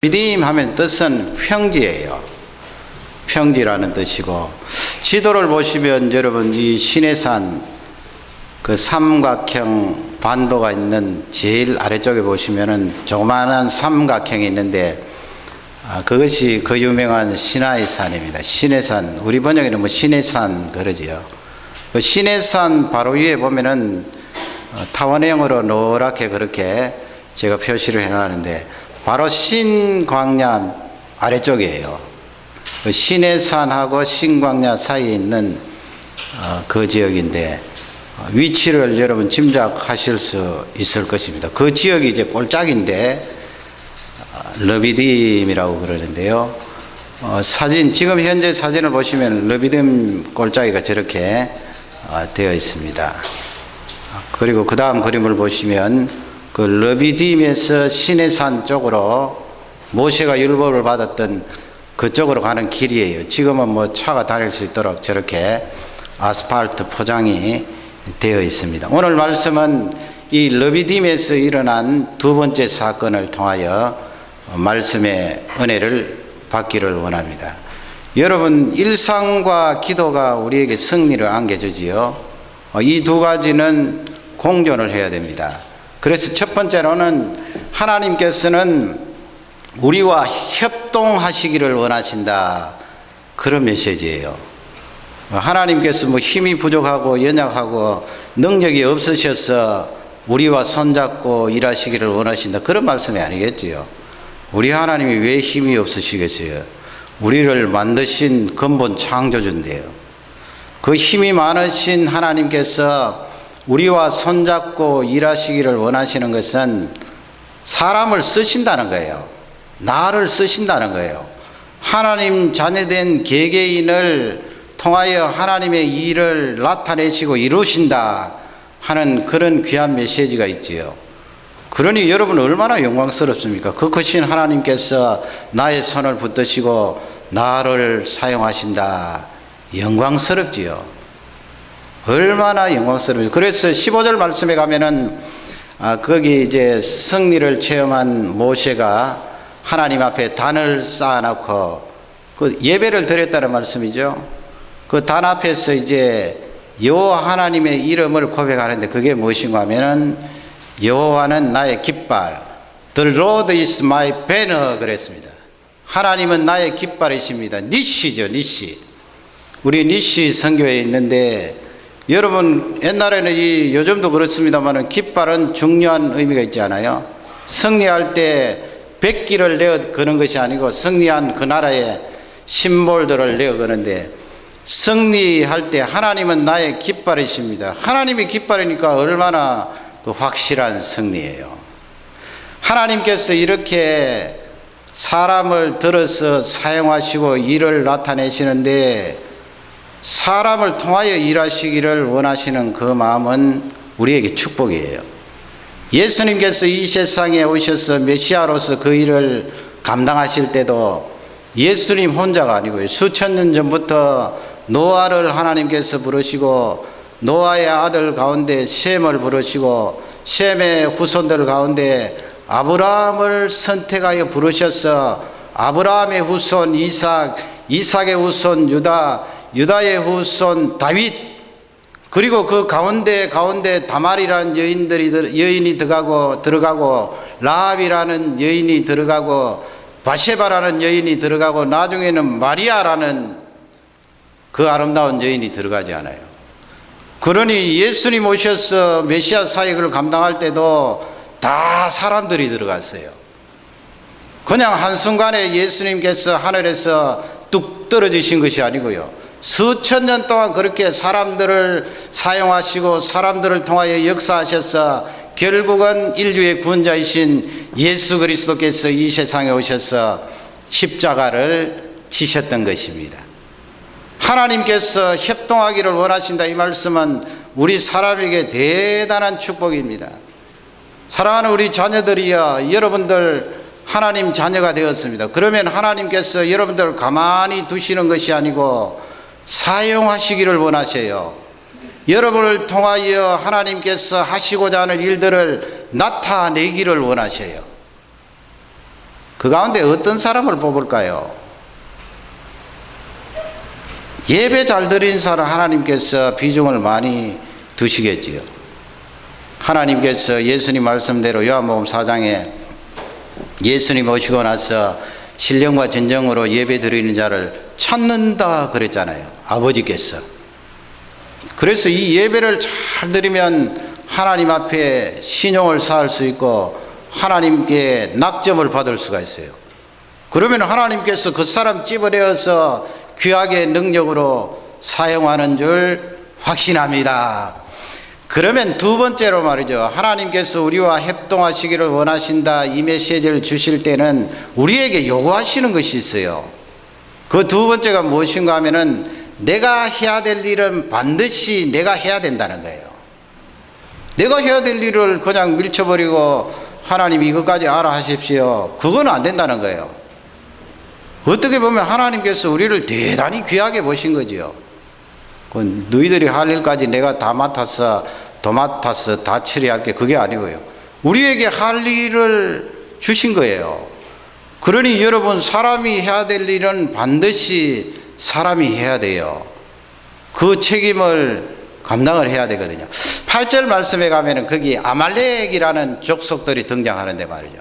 리디임 하면 뜻은 평지예요. 평지라는 뜻이고, 지도를 보시면 여러분 이 시내산 그 삼각형 반도가 있는 제일 아래쪽에 보시면은 조그마한 삼각형이 있는데, 그것이 그 유명한 시나이산입니다. 시내산, 우리 번역에는 뭐 시내산 그러지요. 그 시내산 바로 위에 보면은 타원형으로 노랗게 그렇게 제가 표시를 해놨는데, 바로 신광야 아래쪽이에요. 그 시내산하고 신광야 사이에 있는 그 지역인데, 위치를 여러분 짐작하실 수 있을 것입니다. 그 지역이 이제 꼴짝인데 르비딤이라고 그러는데요. 지금 현재 사진을 보시면 르비딤 꼴짝이가 저렇게 되어 있습니다. 그리고 그 다음 그림을 보시면 그 르비딤에서 시내산 쪽으로 모세가 율법을 받았던 그쪽으로 가는 길이에요. 지금은 뭐 차가 다닐 수 있도록 저렇게 아스팔트 포장이 되어 있습니다. 오늘 말씀은 이 르비딤에서 일어난 두 번째 사건을 통하여 말씀의 은혜를 받기를 원합니다. 여러분, 일상과 기도가 우리에게 승리를 안겨주지요. 이 두 가지는 공존을 해야 됩니다. 그래서 첫 번째로는 하나님께서는 우리와 협동하시기를 원하신다, 그런 메시지예요. 하나님께서 뭐 힘이 부족하고 연약하고 능력이 없으셔서 우리와 손잡고 일하시기를 원하신다, 그런 말씀이 아니겠지요. 우리 하나님이 왜 힘이 없으시겠어요? 우리를 만드신 근본 창조주인데요. 그 힘이 많으신 하나님께서 우리와 손잡고 일하시기를 원하시는 것은 사람을 쓰신다는 거예요. 나를 쓰신다는 거예요. 하나님 자녀된 개개인을 통하여 하나님의 일을 나타내시고 이루신다 하는 그런 귀한 메시지가 있지요. 그러니 여러분 얼마나 영광스럽습니까? 그 크신 하나님께서 나의 손을 붙드시고 나를 사용하신다. 영광스럽지요. 얼마나 영광스러워요. 그래서 15절 말씀에 가면은 거기 이제 승리를 체험한 모세가 하나님 앞에 단을 쌓아놓고 그 예배를 드렸다는 말씀이죠. 그 단 앞에서 이제 여호와 하나님의 이름을 고백하는데, 그게 무엇인가 하면은 여호와는 나의 깃발, The Lord is my banner 그랬습니다. 하나님은 나의 깃발이십니다. 니시죠, 니시. 우리 니시 선교에 있는데, 여러분 옛날에는 요즘도 그렇습니다만 깃발은 중요한 의미가 있지 않아요? 승리할 때 백기를 내어 거는 것이 아니고 승리한 그 나라의 심볼들을 내어 거는데, 승리할 때 하나님은 나의 깃발이십니다. 하나님이 깃발이니까 얼마나 그 확실한 승리예요. 하나님께서 이렇게 사람을 들어서 사용하시고 일을 나타내시는데, 사람을 통하여 일하시기를 원하시는 그 마음은 우리에게 축복이에요. 예수님께서 이 세상에 오셔서 메시아로서 그 일을 감당하실 때도 예수님 혼자가 아니고요. 수천 년 전부터 노아를 하나님께서 부르시고, 노아의 아들 가운데 셈을 부르시고, 셈의 후손들 가운데 아브라함을 선택하여 부르셔서 아브라함의 후손 이삭, 이삭의 후손 유다, 유다의 후손 다윗, 그리고 그 가운데 다말이라는 여인이 들어가고 라합이라는 여인이 들어가고 바세바라는 여인이 들어가고 나중에는 마리아라는 그 아름다운 여인이 들어가지 않아요. 그러니 예수님 오셔서 메시아 사역을 감당할 때도 다 사람들이 들어갔어요. 그냥 한순간에 예수님께서 하늘에서 뚝 떨어지신 것이 아니고요. 수천 년 동안 그렇게 사람들을 사용하시고 사람들을 통하여 역사하셔서 결국은 인류의 구원자이신 예수 그리스도께서 이 세상에 오셔서 십자가를 지셨던 것입니다. 하나님께서 협동하기를 원하신다, 이 말씀은 우리 사람에게 대단한 축복입니다. 사랑하는 우리 자녀들이여, 여러분들 하나님 자녀가 되었습니다. 그러면 하나님께서 여러분들을 가만히 두시는 것이 아니고 사용하시기를 원하셔요. 여러분을 통하여 하나님께서 하시고자 하는 일들을 나타내기를 원하셔요. 그 가운데 어떤 사람을 뽑을까요? 예배 잘 드린 사람 하나님께서 비중을 많이 두시겠지요. 하나님께서 예수님 말씀대로 요한복음 4장에 예수님 오시고 나서 신령과 진정으로 예배 드리는 자를 찾는다 그랬잖아요. 아버지께서. 그래서 이 예배를 잘 드리면 하나님 앞에 신용을 쌓을 수 있고 하나님께 낙점을 받을 수가 있어요. 그러면 하나님께서 그 사람 집어내어서 귀하게 능력으로 사용하는 줄 확신합니다. 그러면 두 번째로 말이죠. 하나님께서 우리와 협동하시기를 원하신다 이 메시지를 주실 때는 우리에게 요구하시는 것이 있어요. 그 두 번째가 무엇인가 하면은 내가 해야 될 일은 반드시 내가 해야 된다는 거예요. 내가 해야 될 일을 그냥 밀쳐버리고 하나님 이것까지 알아 하십시오. 그건 안 된다는 거예요. 어떻게 보면 하나님께서 우리를 대단히 귀하게 보신 거지요. 너희들이 할 일까지 내가 다 맡아서 도맡아서 다 처리할게 그게 아니고요. 우리에게 할 일을 주신 거예요. 그러니 여러분 사람이 해야 될 일은 반드시 사람이 해야 돼요. 그 책임을 감당을 해야 되거든요. 8절 말씀에 가면은 거기 아말렉이라는 족속들이 등장하는데 말이죠.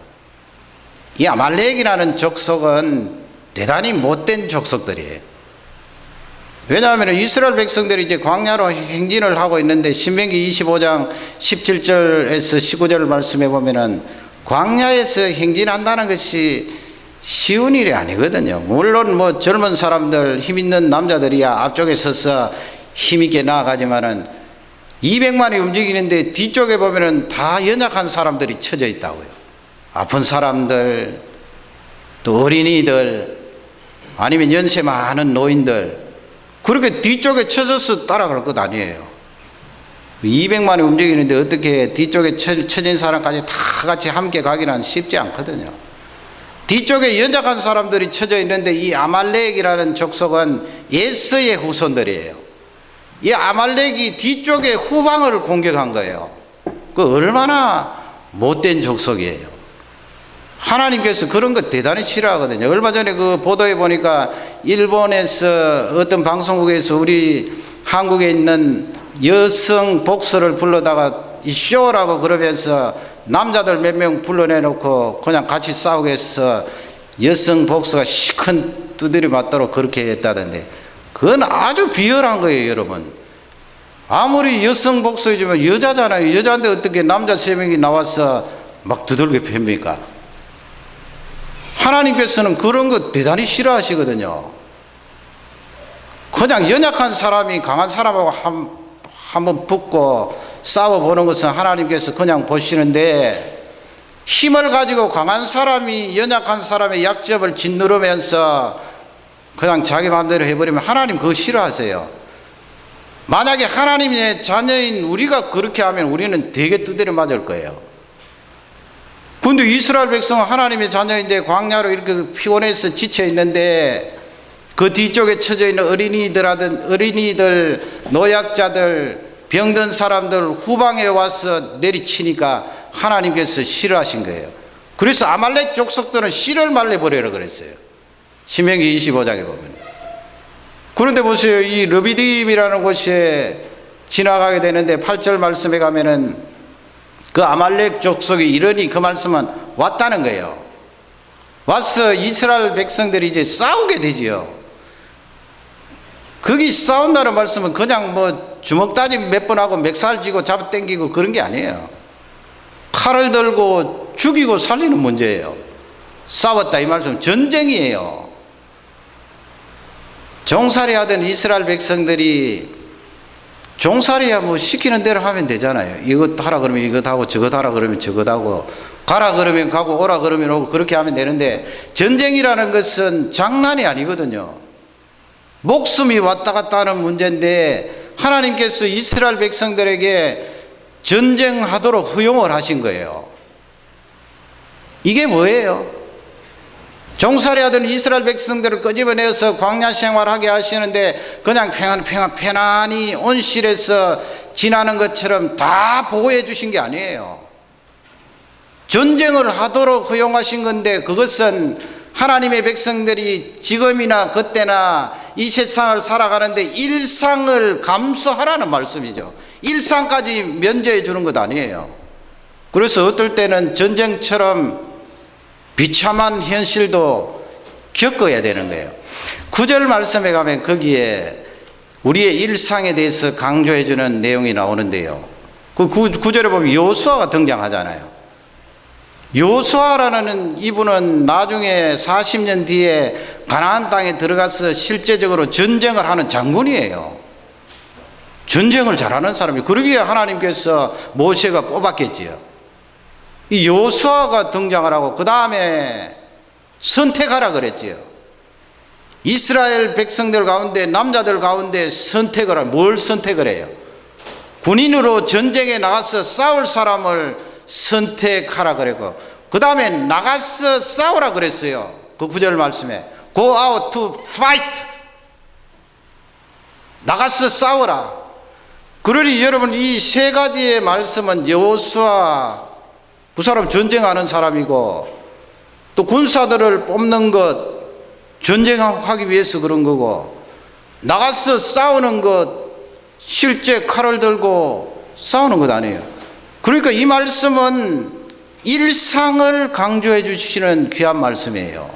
이 아말렉이라는 족속은 대단히 못된 족속들이에요. 왜냐하면 이스라엘 백성들이 이제 광야로 행진을 하고 있는데 신명기 25장 17절에서 19절 말씀해 보면은 광야에서 행진한다는 것이 쉬운 일이 아니거든요. 물론 뭐 젊은 사람들 힘 있는 남자들이야 앞쪽에 서서 힘있게 나아가지만은 200만이 움직이는데 뒤쪽에 보면은 다 연약한 사람들이 쳐져 있다고요. 아픈 사람들, 또 어린이들, 아니면 연세 많은 노인들, 그렇게 뒤쪽에 쳐져서 따라갈 것 아니에요. 200만이 움직이는데 어떻게 뒤쪽에 쳐진 사람까지 다 같이 함께 가기는 쉽지 않거든요. 뒤쪽에 연약한 사람들이 쳐져 있는데 이 아말렉이라는 족속은 에서의 후손들이에요. 이 아말렉이 뒤쪽에 후방을 공격한 거예요. 그 얼마나 못된 족속이에요. 하나님께서 그런 거 대단히 싫어하거든요. 얼마 전에 그 보도에 보니까 일본에서 어떤 방송국에서 우리 한국에 있는 여성 복서를 불러다가 이 쇼라고 그러면서 남자들 몇 명 불러내놓고 그냥 같이 싸우게 해서 여성 복서가 시큰 두드려 맞도록 그렇게 했다던데 그건 아주 비열한 거예요, 여러분. 아무리 여성 복서이지만 여자잖아요. 여자인데 어떻게 남자 3명이 나와서 막 두들겨 팹니까? 하나님께서는 그런 거 대단히 싫어하시거든요. 그냥 연약한 사람이 강한 사람하고 한번 붙고 싸워보는 것은 하나님께서 그냥 보시는데 힘을 가지고 강한 사람이 연약한 사람의 약점을 짓누르면서 그냥 자기 마음대로 해버리면 하나님 그거 싫어하세요. 만약에 하나님의 자녀인 우리가 그렇게 하면 우리는 되게 두드려 맞을 거예요. 근데 이스라엘 백성은 하나님의 자녀인데 광야로 이렇게 피곤해서 지쳐 있는데 그 뒤쪽에 쳐져 있는 어린이들, 노약자들, 병든 사람들 후방에 와서 내리치니까 하나님께서 싫어하신 거예요. 그래서 아말렉 족속들은 씨를 말려버리라 그랬어요. 신명기 25장에 보면. 그런데 보세요. 이 르비딤이라는 곳에 지나가게 되는데 8절 말씀에 가면은 그 아말렉 족속이 이러니 그 말씀은 왔다는 거예요. 와서 이스라엘 백성들이 이제 싸우게 되지요. 거기 싸운다는 말씀은 그냥 뭐 주먹다짐 몇 번 하고 멱살 쥐고 잡아당기고 그런 게 아니에요. 칼을 들고 죽이고 살리는 문제예요. 싸웠다 이 말씀 전쟁이에요. 종살이 하던 이스라엘 백성들이 종살이야 뭐 시키는 대로 하면 되잖아요. 이것 하라 그러면 이것 하고 저것 하라 그러면 저것 하고 가라 그러면 가고 오라 그러면 오고 그렇게 하면 되는데 전쟁이라는 것은 장난이 아니거든요. 목숨이 왔다 갔다 하는 문제인데 하나님께서 이스라엘 백성들에게 전쟁하도록 허용을 하신 거예요. 이게 뭐예요? 종살이 하던 이스라엘 백성들을 끄집어내서 광야 생활하게 하시는데 그냥 편안히 온실에서 지나는 것처럼 다 보호해 주신 게 아니에요. 전쟁을 하도록 허용하신 건데, 그것은 하나님의 백성들이 지금이나 그때나 이 세상을 살아가는데 일상을 감수하라는 말씀이죠. 일상까지 면제해 주는 것 아니에요. 그래서 어떨 때는 전쟁처럼 비참한 현실도 겪어야 되는 거예요. 9절 말씀에 가면 거기에 우리의 일상에 대해서 강조해 주는 내용이 나오는데요. 그 9절에 보면 여호수아가 등장하잖아요. 여호수아라는 이분은 나중에 40년 뒤에 가나안 땅에 들어가서 실제적으로 전쟁을 하는 장군이에요. 전쟁을 잘하는 사람이. 그러기에 하나님께서 모세가 뽑았겠지요. 이 여호수아가 등장을 하고 그 다음에 선택하라 그랬지요. 이스라엘 백성들 가운데, 남자들 가운데 선택을 하라. 뭘 선택을 해요? 군인으로 전쟁에 나가서 싸울 사람을 선택하라 그랬고, 그 다음에 나가서 싸우라 그랬어요. 그 9절 말씀에 Go out to fight. 나가서 싸우라. 그러니 여러분, 이 세 가지의 말씀은 여호수아, 그 사람 전쟁하는 사람이고, 또 군사들을 뽑는 것, 전쟁하기 위해서 그런 거고, 나가서 싸우는 것, 실제 칼을 들고 싸우는 것 아니에요. 그러니까 이 말씀은 일상을 강조해 주시는 귀한 말씀이에요.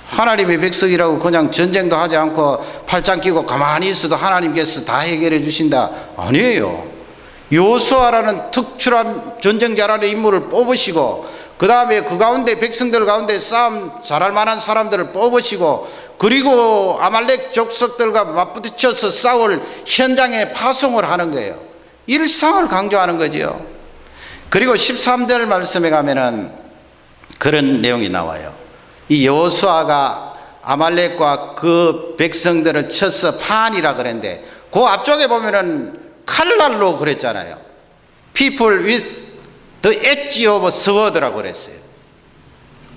하나님의 백성이라고 그냥 전쟁도 하지 않고 팔짱 끼고 가만히 있어도 하나님께서 다 해결해 주신다? 아니에요. 여호수아라는 특출한 전쟁 잘하는 인물을 뽑으시고, 그 다음에 그 가운데 백성들 가운데 싸움 잘할 만한 사람들을 뽑으시고, 그리고 아말렉 족속들과 맞부딪혀서 싸울 현장에 파송을 하는 거예요. 일상을 강조하는 거지요. 그리고 13절 말씀에 가면은 그런 내용이 나와요. 이 여호수아가 아말렉과 그 백성들을 쳐서 판이라 그랬는데, 그 앞쪽에 보면은 칼날로 그랬잖아요. People with the edge of sword라고 그랬어요.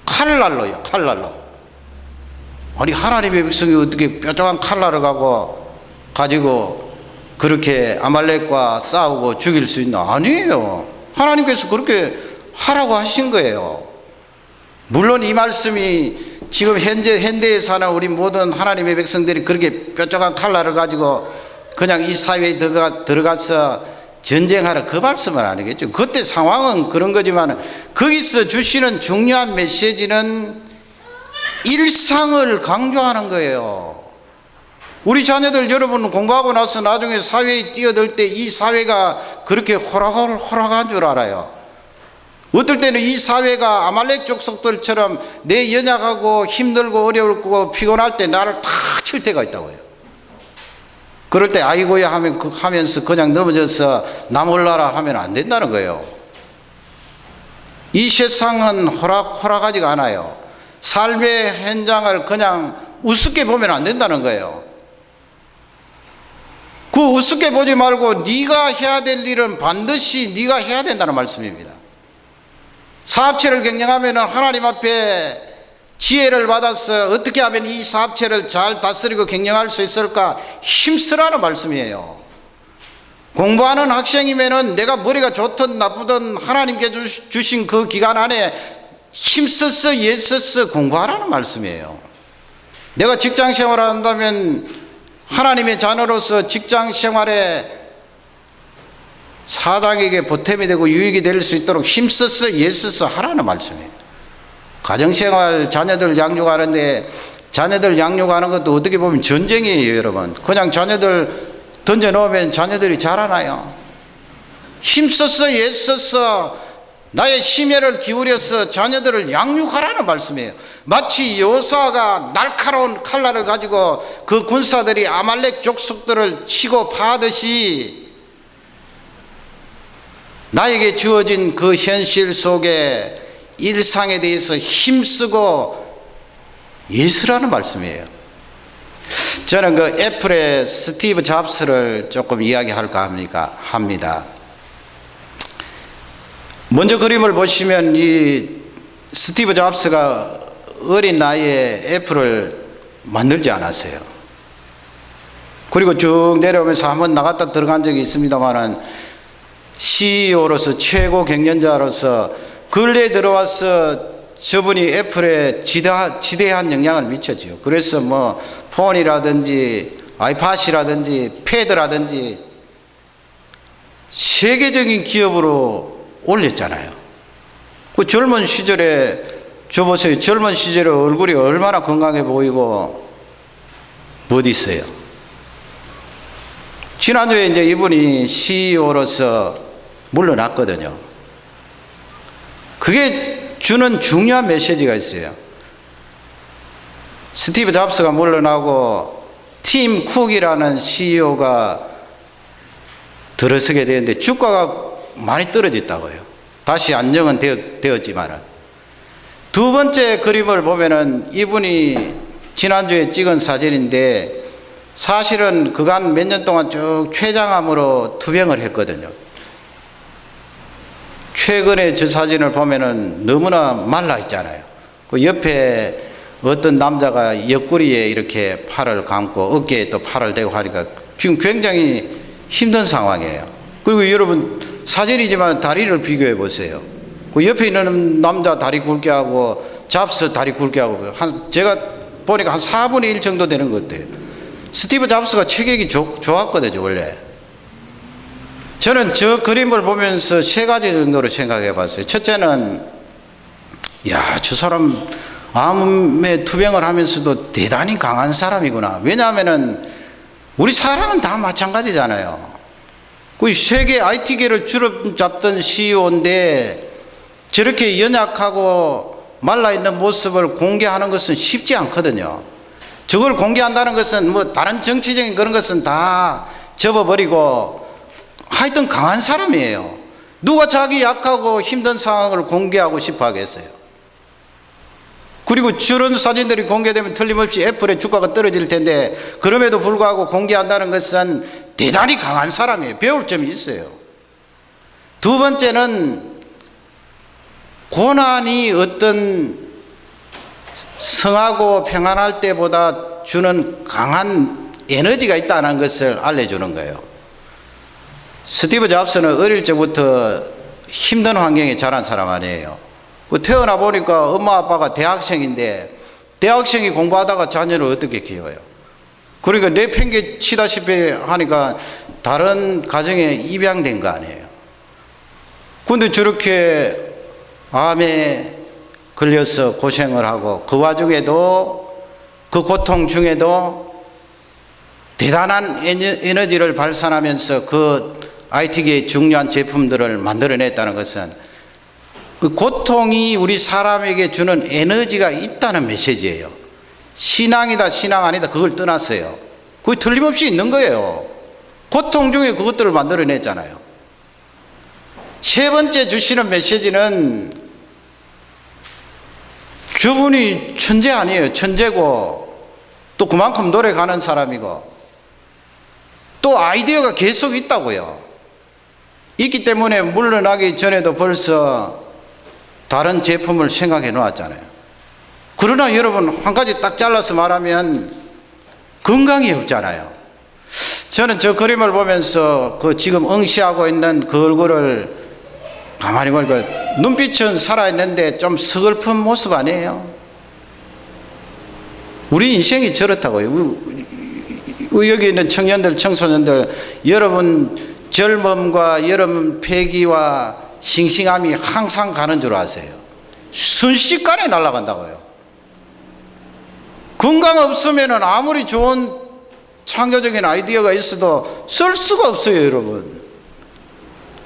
칼날로요, 칼날로. 아니, 하나님의 백성이 어떻게 뾰족한 칼날을 가지고 그렇게 아말렉과 싸우고 죽일 수 있나? 아니에요. 하나님께서 그렇게 하라고 하신 거예요. 물론 이 말씀이 지금 현대에 사는 우리 모든 하나님의 백성들이 그렇게 뾰족한 칼날을 가지고 그냥 이 사회에 들어가서 전쟁하라, 그 말씀은 아니겠죠. 그때 상황은 그런 거지만, 거기서 주시는 중요한 메시지는 일상을 강조하는 거예요. 우리 자녀들, 여러분 공부하고 나서 나중에 사회에 뛰어들 때 이 사회가 그렇게 호락호락한 줄 알아요. 어떨 때는 이 사회가 아말렉 족속들처럼 내 연약하고 힘들고 어렵고 피곤할 때 나를 탁 칠 때가 있다고요. 그럴 때 아이고야 하면서 그냥 넘어져서 나 몰라라 하면 안 된다는 거예요. 이 세상은 호락호락하지가 않아요. 삶의 현장을 그냥 우습게 보면 안 된다는 거예요. 그 우습게 보지 말고 네가 해야 될 일은 반드시 네가 해야 된다는 말씀입니다. 사업체를 경영하면 하나님 앞에 지혜를 받아서 어떻게 하면 이 사업체를 잘 다스리고 경영할 수 있을까 힘쓰라는 말씀이에요. 공부하는 학생이면 내가 머리가 좋든 나쁘든 하나님께 주신 그 기간 안에 힘써서 애써서 공부하라는 말씀이에요. 내가 직장 생활을 한다면 하나님의 자녀로서 직장 생활에 사장에게 보탬이 되고 유익이 될 수 있도록 힘써서 애써서 하라는 말씀이에요. 가정생활 자녀들 양육하는데, 자녀들 양육하는 것도 어떻게 보면 전쟁이에요. 여러분, 그냥 자녀들 던져놓으면 자녀들이 자라나요? 힘써서 애써서 나의 심혈을 기울여서 자녀들을 양육하라는 말씀이에요. 마치 여호수아가 날카로운 칼날을 가지고 그 군사들이 아말렉 족속들을 치고 파듯이 나에게 주어진 그 현실 속에 일상에 대해서 힘쓰고 예수라는 말씀이에요. 저는 그 애플의 스티브 잡스를 조금 이야기할까 합니다. 먼저 그림을 보시면 이 스티브 잡스가 어린 나이에 애플을 만들지 않았어요. 그리고 쭉 내려오면서 한번 나갔다 들어간 적이 있습니다만은 CEO로서 최고 경영자로서 근래에 들어와서 저분이 애플에 지대한 영향을 미쳤지요. 그래서 뭐 폰이라든지 아이팟이라든지 패드라든지 세계적인 기업으로 올렸잖아요. 그 젊은 시절에 줘보세요. 젊은 시절에 얼굴이 얼마나 건강해 보이고 못 있어요. 지난주에 이제 이분이 CEO로서 물러났거든요. 그게 주는 중요한 메시지가 있어요. 스티브 잡스가 물러나고 팀 쿡이라는 CEO가 들어서게 되는데 주가가 많이 떨어졌다고 해요. 다시 안정은 되었지만은. 두 번째 그림을 보면은 이분이 지난주에 찍은 사진인데 사실은 그간 몇 년 동안 쭉 췌장암으로 투병을 했거든요. 최근에 저 사진을 보면은 너무나 말라 있잖아요. 그 옆에 어떤 남자가 옆구리에 이렇게 팔을 감고 어깨에 또 팔을 대고 하니까 지금 굉장히 힘든 상황이에요. 그리고 여러분 사진이지만 다리를 비교해 보세요. 그 옆에 있는 남자 다리 굵게 하고 잡스 다리 굵게 하고 제가 보니까 한 4분의 1 정도 되는 것 같아요. 스티브 잡스가 체격이 좋았거든요, 원래. 저는 저 그림을 보면서 세 가지 정도로 생각해 봤어요. 첫째는, 야, 저 사람 암에 투병을 하면서도 대단히 강한 사람이구나. 왜냐하면은 우리 사람은 다 마찬가지잖아요. 그 세계 IT계를 주름잡던 CEO인데 저렇게 연약하고 말라있는 모습을 공개하는 것은 쉽지 않거든요. 저걸 공개한다는 것은 뭐 다른 정치적인 그런 것은 다 접어버리고 하여튼 강한 사람이에요. 누가 자기 약하고 힘든 상황을 공개하고 싶어 하겠어요. 그리고 저런 사진들이 공개되면 틀림없이 애플의 주가가 떨어질 텐데 그럼에도 불구하고 공개한다는 것은 대단히 강한 사람이에요. 배울 점이 있어요. 두 번째는 고난이 어떤 성하고 평안할 때보다 주는 강한 에너지가 있다는 것을 알려주는 거예요. 스티브 잡스는 어릴 적부터 힘든 환경에 자란 사람 아니에요. 태어나 보니까 엄마 아빠가 대학생인데 대학생이 공부하다가 자녀를 어떻게 키워요? 그러니까 내팽개 치다시피 하니까 다른 가정에 입양된 거 아니에요. 근데 저렇게 암에 걸려서 고생을 하고 그 와중에도 그 고통 중에도 대단한 에너지를 발산하면서 그 IT계의 중요한 제품들을 만들어냈다는 것은 그 고통이 우리 사람에게 주는 에너지가 있다는 메시지예요. 신앙이다 신앙 아니다 그걸 떠났어요. 그게 틀림없이 있는 거예요. 고통 중에 그것들을 만들어냈잖아요. 세 번째 주시는 메시지는 저분이 천재 아니에요. 천재고 또 그만큼 노력하는 사람이고 또 아이디어가 계속 있다고요. 있기 때문에 물러나기 전에도 벌써 다른 제품을 생각해 놓았잖아요. 그러나 여러분 한 가지 딱 잘라서 말하면 건강이 없잖아요. 저는 저 그림을 보면서 그 지금 응시하고 있는 그 얼굴을 가만히 보니까 눈빛은 살아있는데 좀 서글픈 모습 아니에요? 우리 인생이 저렇다고요. 여기 있는 청년들 청소년들 여러분 젊음과 여러분 패기와 싱싱함이 항상 가는 줄 아세요? 순식간에 날아간다고요. 건강 없으면 아무리 좋은 창조적인 아이디어가 있어도 쓸 수가 없어요, 여러분.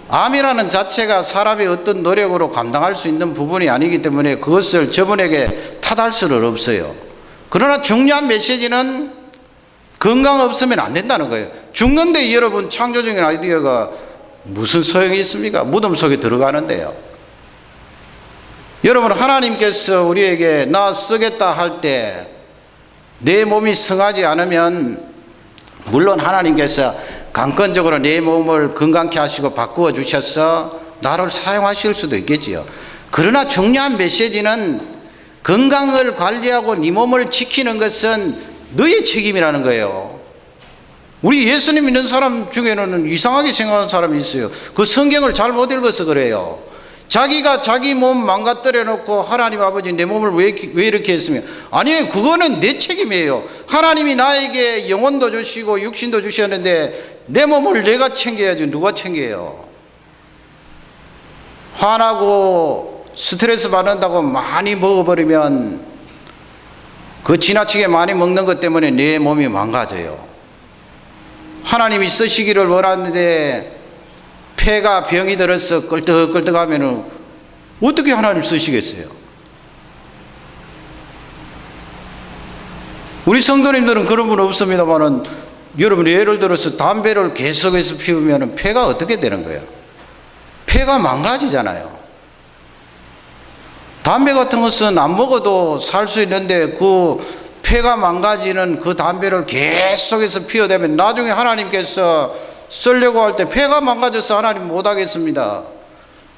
암이라는 자체가 사람의 어떤 노력으로 감당할 수 있는 부분이 아니기 때문에 그것을 저분에게 탓할 수는 없어요. 그러나 중요한 메시지는 건강 없으면 안 된다는 거예요. 죽는데 여러분 창조적인 아이디어가 무슨 소용이 있습니까? 무덤 속에 들어가는데요. 여러분 하나님께서 우리에게 나 쓰겠다 할 때 내 몸이 성하지 않으면 물론 하나님께서 강권적으로 내 몸을 건강케 하시고 바꾸어 주셔서 나를 사용하실 수도 있겠지요. 그러나 중요한 메시지는 건강을 관리하고 네 몸을 지키는 것은 너의 책임이라는 거예요. 우리 예수님 믿는 사람 중에는 이상하게 생각하는 사람이 있어요. 그 성경을 잘 못 읽어서 그래요. 자기가 자기 몸 망가뜨려 놓고 하나님 아버지 내 몸을 왜 이렇게 했으며, 아니 그거는 내 책임이에요. 하나님이 나에게 영혼도 주시고 육신도 주셨는데 내 몸을 내가 챙겨야지 누가 챙겨요. 화나고 스트레스 받는다고 많이 먹어버리면 그 지나치게 많이 먹는 것 때문에 내 몸이 망가져요. 하나님이 쓰시기를 원하는데 폐가 병이 들어서 끌떡끌떡하면 어떻게 하나님 쓰시겠어요? 우리 성도님들은 그런 분 없습니다만은, 여러분 예를 들어서 담배를 계속해서 피우면 폐가 어떻게 되는 거예요? 폐가 망가지잖아요. 담배 같은 것은 안 먹어도 살 수 있는데 그 폐가 망가지는 그 담배를 계속해서 피워대면 나중에 하나님께서 쓰려고 할 때 폐가 망가져서 하나님 못하겠습니다.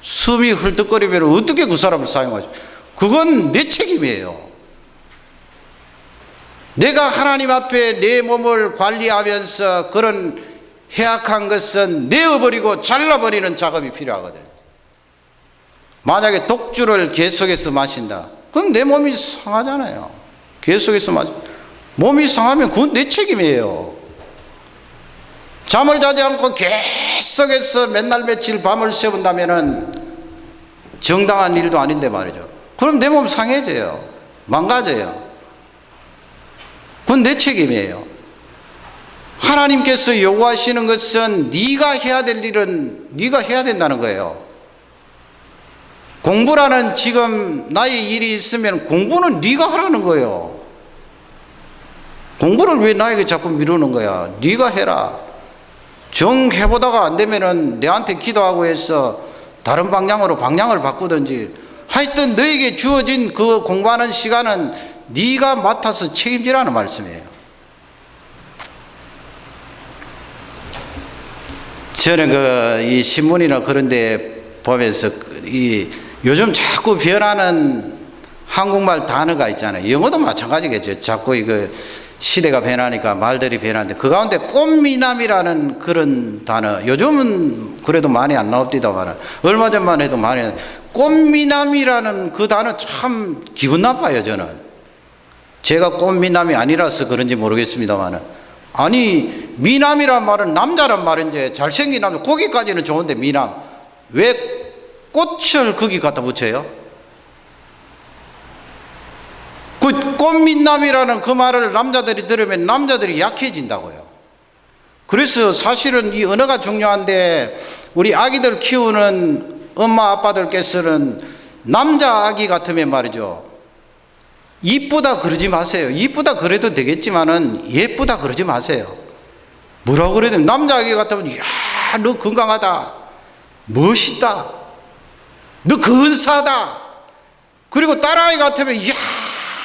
숨이 헐떡거리면 어떻게 그 사람을 사용하죠? 그건 내 책임이에요. 내가 하나님 앞에 내 몸을 관리하면서 그런 해악한 것은 내어버리고 잘라버리는 작업이 필요하거든요. 만약에 독주를 계속해서 마신다, 그럼 내 몸이 상하잖아요. 계속해서 몸이 상하면 그건 내 책임이에요. 잠을 자지 않고 계속해서 맨날 며칠 밤을 새운다면 정당한 일도 아닌데 말이죠. 그럼 내 몸 상해져요. 망가져요. 그건 내 책임이에요. 하나님께서 요구하시는 것은 네가 해야 될 일은 네가 해야 된다는 거예요. 공부라는 지금 나의 일이 있으면 공부는 네가 하라는 거예요. 공부를 왜 나에게 자꾸 미루는 거야? 네가 해라. 정 해보다가 안 되면은 내한테 기도하고 해서 다른 방향으로 방향을 바꾸든지, 하여튼 너에게 주어진 그 공부하는 시간은 네가 맡아서 책임지라는 말씀이에요. 저는 이 신문이나 그런 데 보면서 요즘 자꾸 변하는 한국말 단어가 있잖아요. 영어도 마찬가지겠죠. 자꾸 이거 시대가 변하니까 말들이 변하는데, 그 가운데 꽃미남이라는 그런 단어, 요즘은 그래도 많이 안 나옵디다만 얼마 전만 해도 많이, 꽃미남이라는 그 단어 참 기분 나빠요. 저는 제가 꽃미남이 아니라서 그런지 모르겠습니다만, 아니 미남이란 말은 남자란 말인데, 잘생긴 남자 거기까지는 좋은데 미남, 왜 꽃을 거기 갖다 붙여요? 그 꽃미남이라는 그 말을 남자들이 들으면 남자들이 약해진다고요. 그래서 사실은 이 언어가 중요한데, 우리 아기들 키우는 엄마 아빠들께서는 남자 아기 같으면 말이죠, 이쁘다 그러지 마세요. 이쁘다 그래도 되겠지만은 예쁘다 그러지 마세요. 뭐라고 그래도 남자 아기 같으면, 야, 너 건강하다, 멋있다, 너 근사하다. 그리고 딸아이 같으면, 야,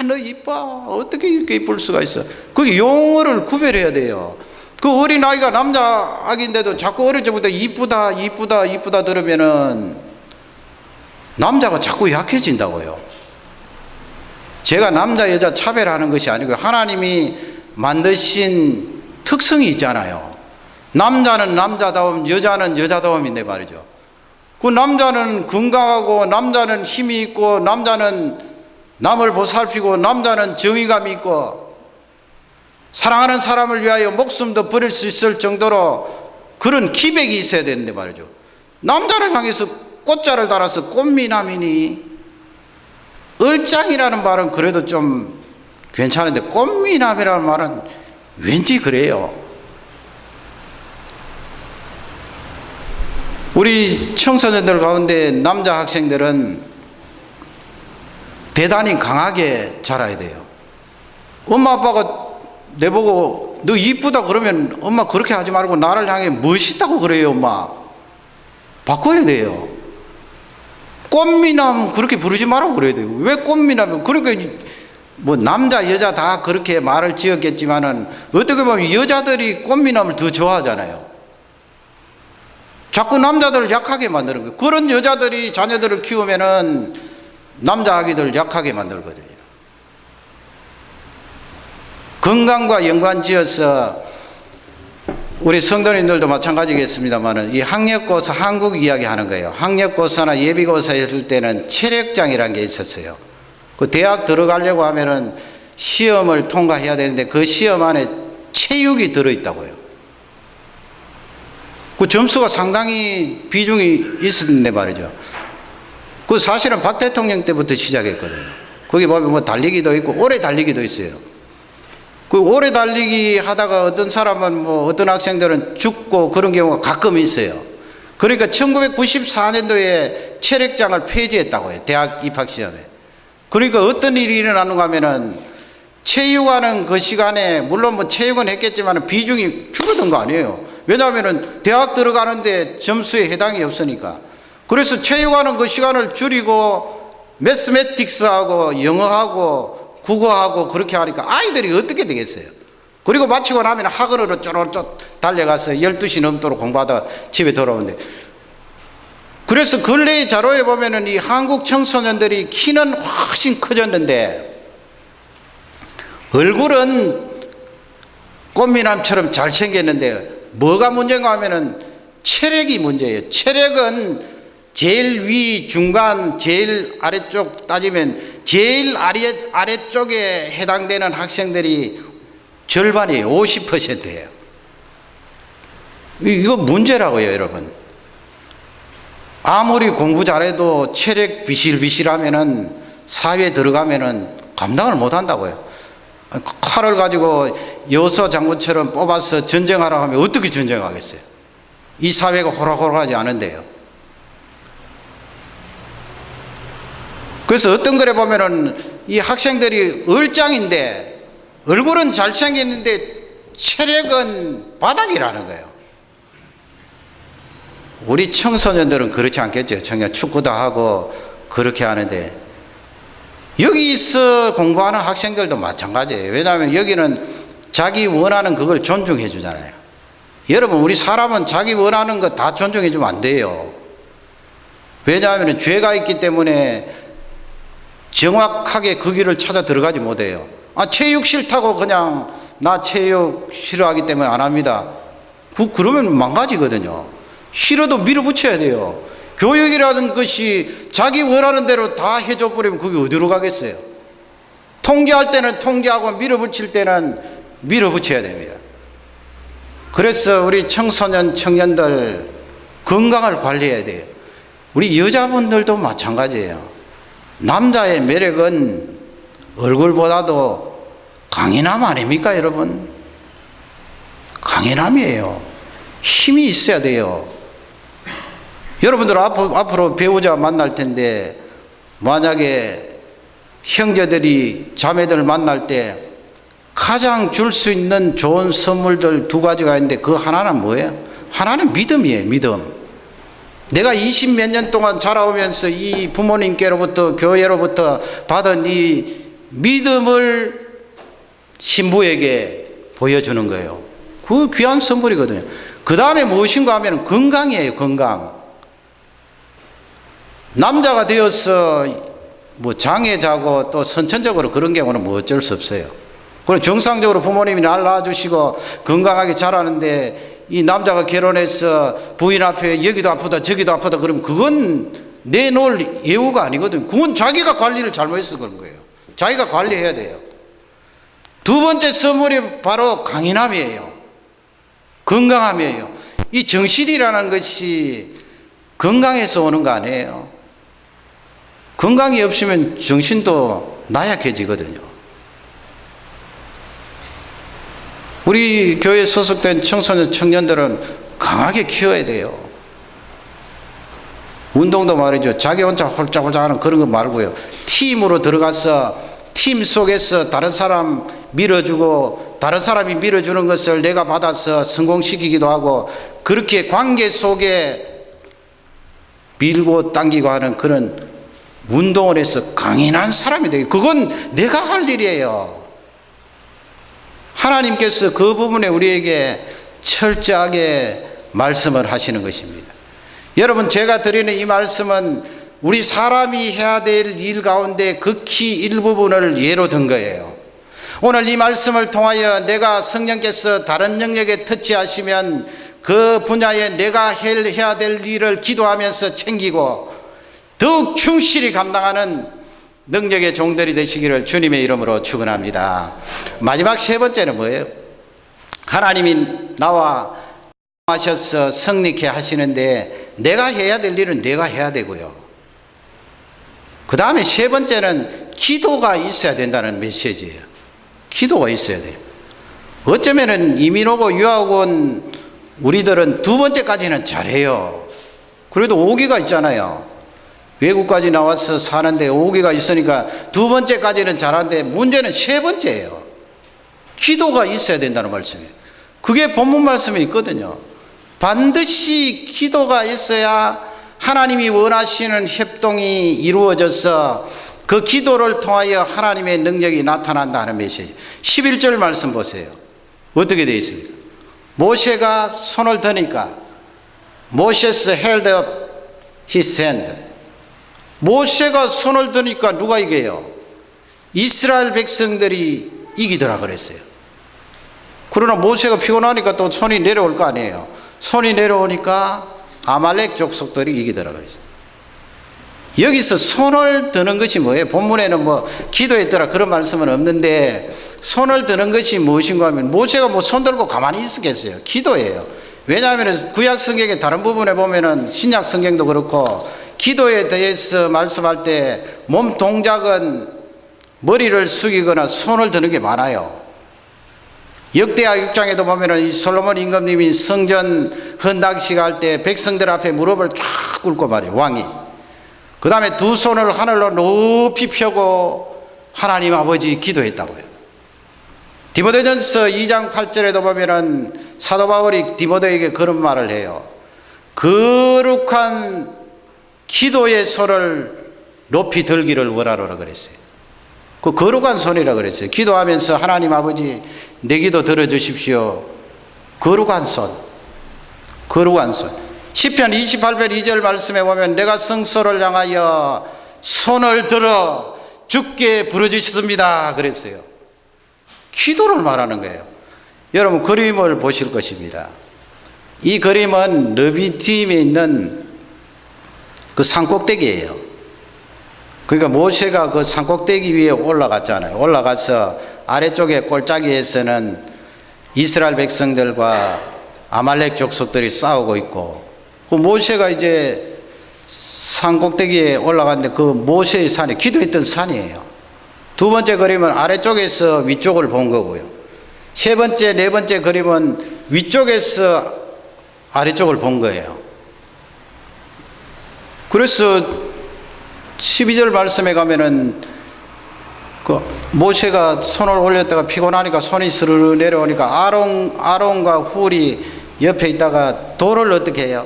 너 이뻐, 어떻게 이렇게 이쁠 수가 있어. 그게 용어를 구별해야 돼요. 그 어린아이가 남자 아기인데도 자꾸 어릴 적부터 이쁘다 이쁘다 이쁘다 들으면은 남자가 자꾸 약해진다고요. 제가 남자 여자 차별하는 것이 아니고 하나님이 만드신 특성이 있잖아요. 남자는 남자다움, 여자는 여자다움인데 말이죠. 그 남자는 건강하고, 남자는 힘이 있고, 남자는 남을 보살피고, 남자는 정의감이 있고, 사랑하는 사람을 위하여 목숨도 버릴 수 있을 정도로 그런 기백이 있어야 되는데 말이죠. 남자를 향해서 꽃자를 달아서 꽃미남이니, 얼짱이라는 말은 그래도 좀 괜찮은데 꽃미남이라는 말은 왠지 그래요. 우리 청소년들 가운데 남자 학생들은 대단히 강하게 자라야 돼요. 엄마 아빠가 내보고 너 이쁘다 그러면 엄마 그렇게 하지 말고 나를 향해 멋있다고 그래요. 엄마 바꿔야 돼요. 꽃미남 그렇게 부르지 말라고 그래야 돼요. 왜 꽃미남? 그러니까 뭐 남자 여자 다 그렇게 말을 지었겠지만은 어떻게 보면 여자들이 꽃미남을 더 좋아하잖아요. 자꾸 남자들을 약하게 만드는 거예요. 그런 여자들이 자녀들을 키우면은 남자 아기들 약하게 만들거든요. 건강과 연관지어서 우리 성도님들도 마찬가지겠습니다만은 이 학력고사 한국 이야기 하는 거예요. 학력고사나 예비고사 했을 때는 체력장이라는 게 있었어요. 그 대학 들어가려고 하면은 시험을 통과해야 되는데 그 시험 안에 체육이 들어있다고요. 그 점수가 상당히 비중이 있었는데 말이죠. 그 사실은 박 대통령 때부터 시작했거든요. 거기 보면 뭐 달리기도 있고 오래 달리기도 있어요. 그 오래 달리기 하다가 어떤 사람은 뭐 어떤 학생들은 죽고 그런 경우가 가끔 있어요. 그러니까 1994년도에 체력장을 폐지했다고 해요. 대학 입학시험에. 그러니까 어떤 일이 일어나는가 하면은 체육하는 그 시간에 물론 뭐 체육은 했겠지만 비중이 줄어든 거 아니에요. 왜냐하면은 대학 들어가는데 점수에 해당이 없으니까. 그래서 체육하는 그 시간을 줄이고 매스매틱스하고 영어하고 국어하고 그렇게 하니까 아이들이 어떻게 되겠어요? 그리고 마치고 나면 학원으로 쪼르쪼 달려가서 12시 넘도록 공부하다 집에 돌아오는데, 그래서 근래의 자료에 보면은 이 한국 청소년들이 키는 훨씬 커졌는데 얼굴은 꽃미남처럼 잘생겼는데 뭐가 문제인가 하면은 체력이 문제예요. 체력은 제일 위, 중간, 제일 아래쪽 따지면 제일 아래쪽에 해당되는 학생들이 절반이에요. 50%예요. 이거 문제라고요, 여러분. 아무리 공부 잘해도 체력 비실비실하면은 사회에 들어가면은 감당을 못 한다고요. 칼을 가지고 여서 장군처럼 뽑아서 전쟁하라고 하면 어떻게 전쟁하겠어요? 이 사회가 호락호락하지 않은데요. 그래서 어떤 글에 보면은 이 학생들이 얼짱인데 얼굴은 잘생겼는데 체력은 바닥이라는 거예요. 우리 청소년들은 그렇지 않겠죠. 청년 축구도 하고 그렇게 하는데 여기서 공부하는 학생들도 마찬가지예요. 왜냐하면 여기는 자기 원하는 그걸 존중해 주잖아요. 여러분, 우리 사람은 자기 원하는 거 다 존중해 주면 안 돼요. 왜냐하면 죄가 있기 때문에 정확하게 그 길을 찾아 들어가지 못해요. 체육 싫다고 그냥 나 체육 싫어하기 때문에 안 합니다. 그러면 망가지거든요. 싫어도 밀어붙여야 돼요. 교육이라는 것이 자기 원하는 대로 다 해줘 버리면 그게 어디로 가겠어요? 통제할 때는 통제하고 밀어붙일 때는 밀어붙여야 됩니다. 그래서 우리 청소년 청년들 건강을 관리해야 돼요. 우리 여자분들도 마찬가지예요. 남자의 매력은 얼굴보다도 강인함 아닙니까, 여러분? 강인함이에요. 힘이 있어야 돼요. 여러분들 앞으로 배우자 만날 텐데 만약에 형제들이 자매들 만날 때 가장 줄 수 있는 좋은 선물들 두 가지가 있는데 그 하나는 뭐예요? 하나는 믿음이에요. 믿음. 내가 20 몇 년 동안 자라오면서 이 부모님께로부터 교회로부터 받은 이 믿음을 신부에게 보여주는 거예요. 그 귀한 선물이거든요. 그 다음에 무엇인가 하면 건강이에요. 건강. 남자가 되어서 뭐 장애자고 또 선천적으로 그런 경우는 뭐 어쩔 수 없어요. 그럼 정상적으로 부모님이 날 낳아주시고 건강하게 자라는데 이 남자가 결혼해서 부인 앞에 여기도 아프다 저기도 아프다 그러면 그건 내놓을 예우가 아니거든요. 그건 자기가 관리를 잘못해서 그런 거예요. 자기가 관리해야 돼요. 두 번째 선물이 바로 강인함이에요. 건강함이에요. 이 정신이라는 것이 건강에서 오는 거 아니에요. 건강이 없으면 정신도 나약해지거든요. 우리 교회에 소속된 청소년 청년들은 강하게 키워야 돼요. 운동도 말이죠. 자기 혼자 홀짝홀짝 하는 그런 거 말고요. 팀으로 들어가서 팀 속에서 다른 사람 밀어주고 다른 사람이 밀어주는 것을 내가 받아서 성공시키기도 하고 그렇게 관계 속에 밀고 당기고 하는 그런 운동을 해서 강인한 사람이 되게, 그건 내가 할 일이에요. 하나님께서 그 부분에 우리에게 철저하게 말씀을 하시는 것입니다. 여러분, 제가 드리는 이 말씀은 우리 사람이 해야 될 일 가운데 극히 일부분을 예로 든 거예요. 오늘 이 말씀을 통하여 내가 성령께서 다른 영역에 터치하시면 그 분야에 내가 해야 될 일을 기도하면서 챙기고 더욱 충실히 감당하는 능력의 종들이 되시기를 주님의 이름으로 축원합니다. 마지막 세 번째는 뭐예요? 하나님이 나와 하셔서 성립케 하시는데 내가 해야 될 일은 내가 해야 되고요. 그 다음에 세 번째는 기도가 있어야 된다는 메시지예요. 기도가 있어야 돼요. 어쩌면은 이민 오고 유학 온 우리들은 두 번째까지는 잘해요. 그래도 오기가 있잖아요. 외국까지 나와서 사는데 오기가 있으니까 두 번째까지는 잘하는데 문제는 세 번째예요. 기도가 있어야 된다는 말씀이에요. 그게 본문 말씀에 있거든요. 반드시 기도가 있어야 하나님이 원하시는 협동이 이루어져서 그 기도를 통하여 하나님의 능력이 나타난다는 메시지. 11절 말씀 보세요. 어떻게 되어 있습니까? 모세가 손을 드니까 Moses held up his hand. 모세가 손을 드니까 누가 이겨요? 이스라엘 백성들이 이기더라 그랬어요. 그러나 모세가 피곤하니까 또 손이 내려올 거 아니에요. 손이 내려오니까 아말렉 족속들이 이기더라 그랬어요. 여기서 손을 드는 것이 뭐예요? 본문에는 뭐 기도했더라 그런 말씀은 없는데 손을 드는 것이 무엇인가 하면 모세가 뭐 손 들고 가만히 있었겠어요? 기도예요. 왜냐하면 구약 성경의 다른 부분에 보면은 신약 성경도 그렇고 기도에 대해서 말씀할 때 몸 동작은 머리를 숙이거나 손을 드는 게 많아요. 역대하 6장에도 보면은 이 솔로몬 임금님이 성전 헌당식 할 때 백성들 앞에 무릎을 쫙 꿇고 말이에요. 왕이. 그 다음에 두 손을 하늘로 높이 펴고 하나님 아버지 기도했다고요. 디모데전서 2장 8절에도 보면은 사도 바울이 디모데에게 그런 말을 해요. 거룩한 기도의 손을 높이 들기를 원하노라 그랬어요. 그 거룩한 손이라 그랬어요. 기도하면서 하나님 아버지 내 기도 들어주십시오. 거룩한 손. 거룩한 손. 시편 28편 2절 말씀에 보면 내가 성소를 향하여 손을 들어 주께 부르짖습니다 그랬어요. 기도를 말하는 거예요. 여러분 그림을 보실 것입니다. 이 그림은 느비팀에 있는 그 산꼭대기예요. 그러니까 모세가 그 산꼭대기 위에 올라갔잖아요. 올라가서 아래쪽에 골짜기에서는 이스라엘 백성들과 아말렉 족속들이 싸우고 있고 그 모세가 이제 산꼭대기에 올라갔는데 그 모세의 산이 기도했던 산이에요. 두 번째 그림은 아래쪽에서 위쪽을 본 거고요. 세 번째, 네 번째 그림은 위쪽에서 아래쪽을 본 거예요. 그래서 12절 말씀에 가면은 그 모세가 손을 올렸다가 피곤하니까 손이 스르르 내려오니까 아론과 훌이 옆에 있다가 돌을 어떻게 해요?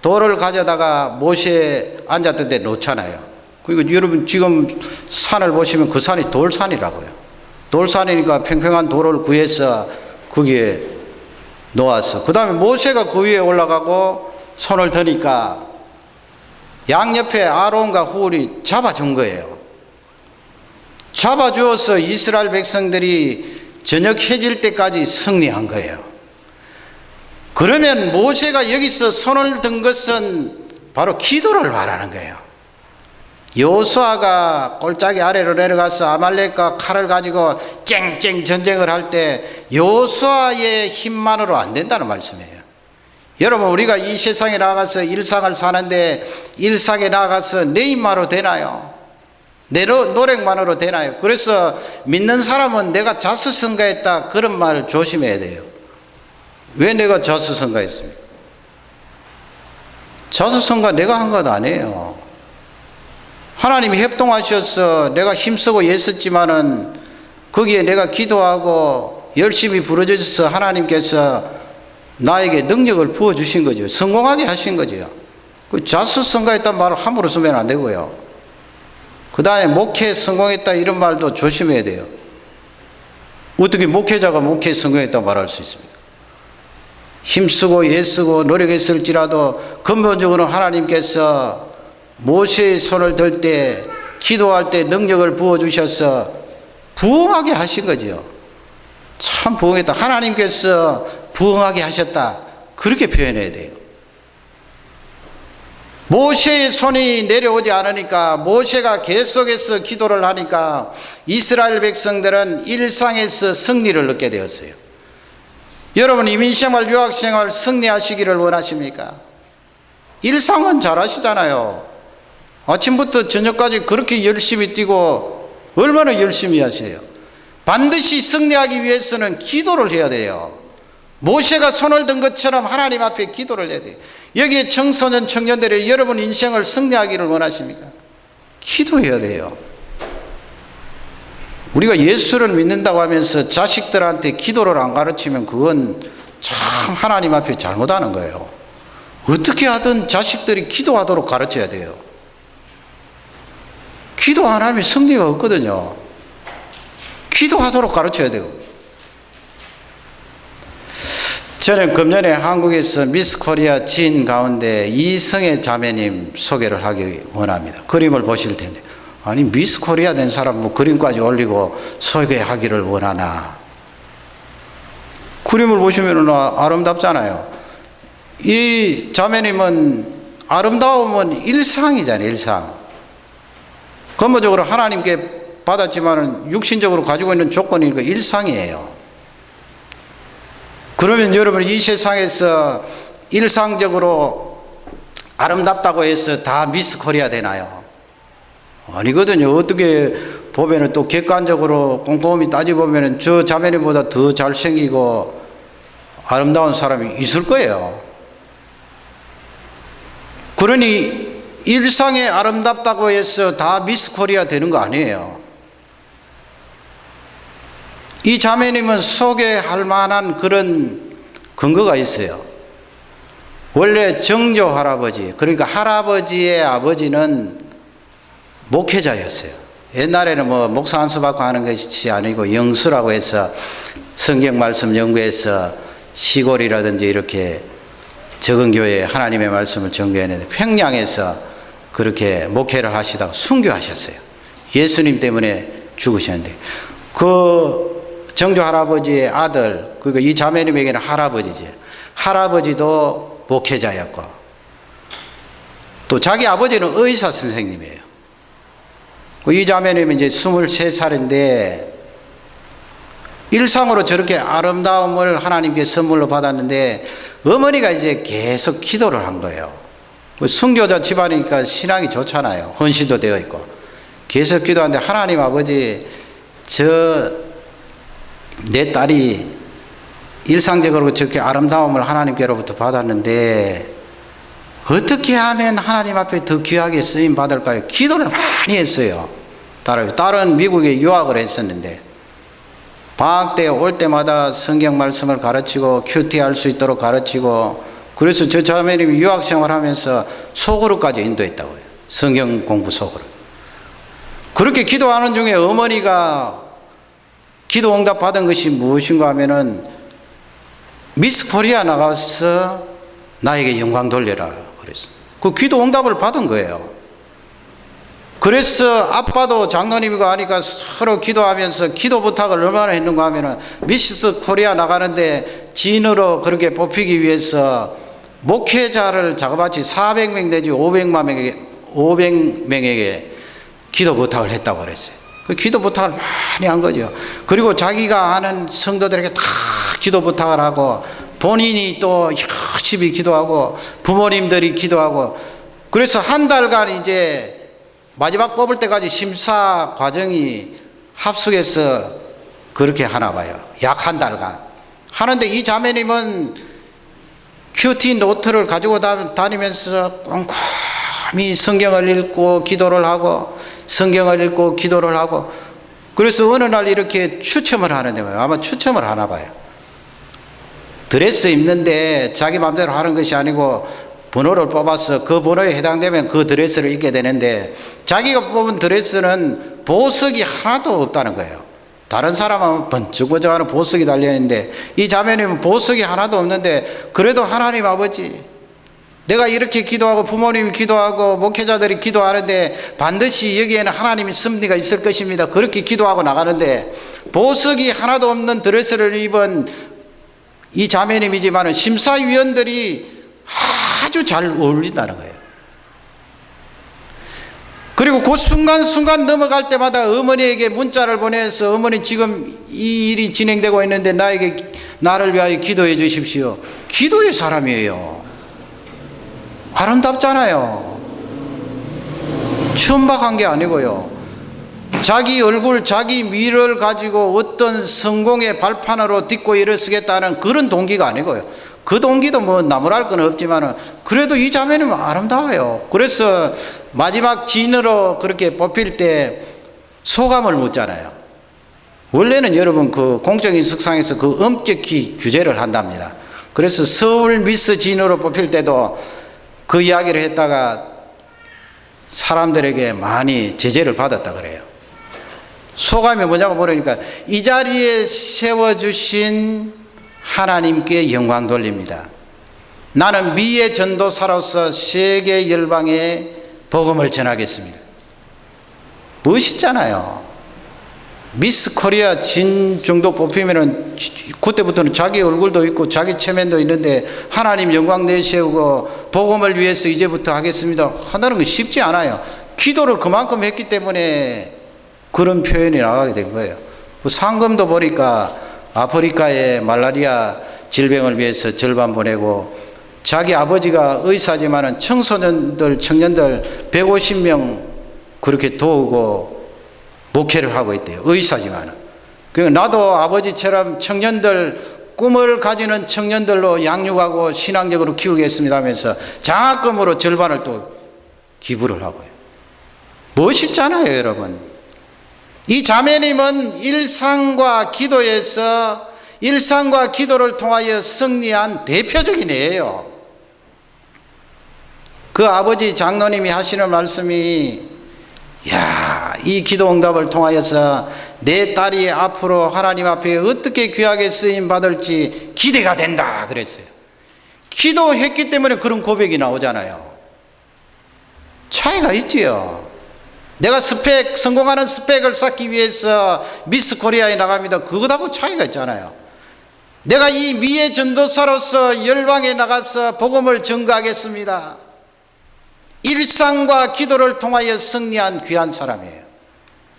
돌을 가져다가 모세 앉았던 데 놓잖아요. 그리고 여러분 지금 산을 보시면 그 산이 돌산이라고요. 돌산이니까 평평한 돌을 구해서 거기에 놓았어. 그 다음에 모세가 그 위에 올라가고 손을 드니까 양옆에 아론과 훌이 잡아준 거예요. 잡아주어서 이스라엘 백성들이 저녁 해질 때까지 승리한 거예요. 그러면 모세가 여기서 손을 든 것은 바로 기도를 말하는 거예요. 여호수아가 골짜기 아래로 내려가서 아말렉과 칼을 가지고 쨍쨍 전쟁을 할 때 여호수아의 힘만으로 안 된다는 말씀이에요. 여러분 우리가 이 세상에 나가서 일상을 사는데 일상에 나가서 내 힘만으로 되나요? 내 노력만으로 되나요? 그래서 믿는 사람은 내가 자수성가했다 그런 말 조심해야 돼요. 왜 내가 자수성가했습니까? 자수성가 내가 한 것 아니에요. 하나님이 협동하셔서 내가 힘쓰고 애썼지만은 거기에 내가 기도하고 열심히 부르짖어서 하나님께서 나에게 능력을 부어주신 거죠. 성공하게 하신 거죠. 그 자수성가했단 말을 함부로 쓰면 안 되고요. 그 다음에 목회 성공했다 이런 말도 조심해야 돼요. 어떻게 목회자가 목회 성공했다 말할 수 있습니까? 힘쓰고 애쓰고 노력했을지라도 근본적으로 하나님께서 모세의 손을 들 때 기도할 때 능력을 부어주셔서 부흥하게 하신 거죠. 참 부흥했다. 하나님께서 부흥하게 하셨다. 그렇게 표현해야 돼요. 모세의 손이 내려오지 않으니까, 모세가 계속해서 기도를 하니까 이스라엘 백성들은 일상에서 승리를 얻게 되었어요. 여러분, 이민생활, 유학생활 승리하시기를 원하십니까? 일상은 잘하시잖아요. 아침부터 저녁까지 그렇게 열심히 뛰고 얼마나 열심히 하세요. 반드시 승리하기 위해서는 기도를 해야 돼요. 모세가 손을 든 것처럼 하나님 앞에 기도를 해야 돼요. 여기에 청소년, 청년들이 여러분 인생을 승리하기를 원하십니까? 기도해야 돼요. 우리가 예수를 믿는다고 하면서 자식들한테 기도를 안 가르치면 그건 참 하나님 앞에 잘못하는 거예요. 어떻게 하든 자식들이 기도하도록 가르쳐야 돼요. 기도 안 하면 승리가 없거든요. 기도하도록 가르쳐야 돼요. 저는 금년에 한국에서 미스 코리아 진 가운데 이성애 자매님 소개를 하기 원합니다. 그림을 보실 텐데, 아니 미스 코리아 된 사람 뭐 그림까지 올리고 소개하기를 원하나. 그림을 보시면 아름답잖아요. 이 자매님은 아름다움은 일상이잖아요. 일상. 근본적으로 하나님께 받았지만 육신적으로 가지고 있는 조건이 그 일상이에요. 그러면 여러분 이 세상에서 일상적으로 아름답다고 해서 다 미스 코리아 되나요? 아니거든요. 어떻게 보면은 또 객관적으로 꼼꼼히 따져보면은 저 자매님보다 더 잘생기고 아름다운 사람이 있을 거예요. 그러니 일상에 아름답다고 해서 다 미스 코리아 되는 거 아니에요. 이 자매님은 소개할 만한 그런 근거가 있어요. 원래 정조 할아버지, 그러니까 할아버지의 아버지는 목회자였어요. 옛날에는 뭐 목사 한 수 받고 하는 것이 아니고 영수라고 해서 성경 말씀 연구해서 시골이라든지 이렇게 적은 교회에 하나님의 말씀을 전교했는데 평양에서 그렇게 목회를 하시다가 순교하셨어요. 예수님 때문에 죽으셨는데 그 정조 할아버지의 아들, 그리고 이 자매님에게는 할아버지지. 할아버지도 목회자였고 또 자기 아버지는 의사 선생님이에요. 이 자매님은 이제 23살인데 일상으로 저렇게 아름다움을 하나님께 선물로 받았는데 어머니가 이제 계속 기도를 한 거예요. 순교자 집안이니까 신앙이 좋잖아요. 헌신도 되어 있고. 계속 기도하는데 하나님 아버지, 내 딸이 일상적으로 저렇게 아름다움을 하나님께로부터 받았는데 어떻게 하면 하나님 앞에 더 귀하게 쓰임 받을까요? 기도를 많이 했어요. 딸은 미국에 유학을 했었는데 방학 때 올 때마다 성경 말씀을 가르치고 큐티 할 수 있도록 가르치고, 그래서 저 자매님이 유학 생활하면서 소그룹까지 인도했다고요. 성경 공부 소그룹. 그렇게 기도하는 중에 어머니가 기도 응답 받은 것이 무엇인가 하면은 미스 코리아 나가서 나에게 영광 돌려라 그랬어. 그 기도 응답을 받은 거예요. 그래서 아빠도 장로님이고 하니까 서로 기도하면서 기도 부탁을 얼마나 했는가 하면은 미스 코리아 나가는데 진으로 그렇게 뽑히기 위해서 목회자를 자그마치 400명 내지 500명에게 기도 부탁을 했다고 그랬어요. 그 기도 부탁을 많이 한 거죠. 그리고 자기가 아는 성도들에게 다 기도 부탁을 하고 본인이 또 열심히 기도하고 부모님들이 기도하고, 그래서 한 달간 이제 마지막 뽑을 때까지 심사 과정이 합숙해서 그렇게 하나 봐요. 약 한 달간 하는데 이 자매님은 큐티 노트를 가지고 다니면서 꼼꼼히 성경을 읽고 기도를 하고 성경을 읽고 기도를 하고, 그래서 어느 날 이렇게 추첨을 하는데 아마 추첨을 하나 봐요. 드레스 입는데 자기 마음대로 하는 것이 아니고 번호를 뽑아서 그 번호에 해당되면 그 드레스를 입게 되는데 자기가 뽑은 드레스는 보석이 하나도 없다는 거예요. 다른 사람은 번쩍번쩍하는 보석이 달려있는데 이 자매님은 보석이 하나도 없는데 그래도 하나님 아버지 내가 이렇게 기도하고 부모님이 기도하고 목회자들이 기도하는데 반드시 여기에는 하나님의 섭리가 있을 것입니다. 그렇게 기도하고 나가는데 보석이 하나도 없는 드레스를 입은 이 자매님이지만 심사위원들이 아주 잘 어울린다는 거예요. 그리고 그 순간순간 넘어갈 때마다 어머니에게 문자를 보내서 어머니 지금 이 일이 진행되고 있는데 나를 위하여 기도해 주십시오. 기도의 사람이에요. 아름답잖아요. 천박한 게 아니고요. 자기 얼굴, 자기 미를 가지고 어떤 성공의 발판으로 딛고 일어서겠다는 그런 동기가 아니고요. 그 동기도 뭐 나무랄 건 없지만 그래도 이 자매는 아름다워요. 그래서 마지막 진으로 그렇게 뽑힐 때 소감을 묻잖아요. 원래는 여러분 그 공적인석상에서 그 엄격히 규제를 한답니다. 그래서 서울 미스 진으로 뽑힐 때도 그 이야기를 했다가 사람들에게 많이 제재를 받았다 그래요. 소감이 뭐냐고 물으니까 이 자리에 세워주신 하나님께 영광 돌립니다. 나는 미의 전도사로서 세계 열방에 복음을 전하겠습니다. 멋있잖아요. 미스 코리아 진 정도 뽑히면은 그때부터는 자기 얼굴도 있고 자기 체면도 있는데 하나님 영광 내세우고 복음을 위해서 이제부터 하겠습니다 한다는 건 쉽지 않아요. 기도를 그만큼 했기 때문에 그런 표현이 나가게 된 거예요. 상금도 보니까 아프리카의 말라리아 질병을 위해서 절반 보내고 자기 아버지가 의사지만은 청소년들, 청년들 150명 그렇게 도우고 목회를 하고 있대요. 의사지만은. 나도 아버지처럼 청년들, 꿈을 가지는 청년들로 양육하고 신앙적으로 키우겠습니다 하면서 장학금으로 절반을 또 기부를 하고요. 멋있잖아요, 여러분. 이 자매님은 일상과 기도에서 일상과 기도를 통하여 승리한 대표적인 예예요. 그 아버지 장로님이 하시는 말씀이 이 기도 응답을 통하여서 내 딸이 앞으로 하나님 앞에 어떻게 귀하게 쓰임 받을지 기대가 된다 그랬어요. 기도했기 때문에 그런 고백이 나오잖아요. 차이가 있지요. 내가 성공하는 스펙을 쌓기 위해서 미스 코리아에 나갑니다. 그것하고 차이가 있잖아요. 내가 이 미의 전도사로서 열방에 나가서 복음을 전가하겠습니다. 일상과 기도를 통하여 승리한 귀한 사람이에요.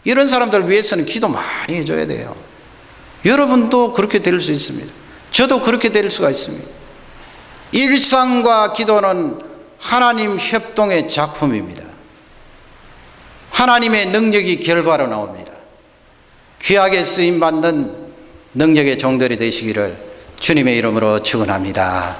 이런 사람들 위해서는 기도 많이 해줘야 돼요. 여러분도 그렇게 될 수 있습니다. 저도 그렇게 될 수가 있습니다. 일상과 기도는 하나님 협동의 작품입니다. 하나님의 능력이 결과로 나옵니다. 귀하게 쓰임받는 능력의 종들이 되시기를 주님의 이름으로 축원합니다.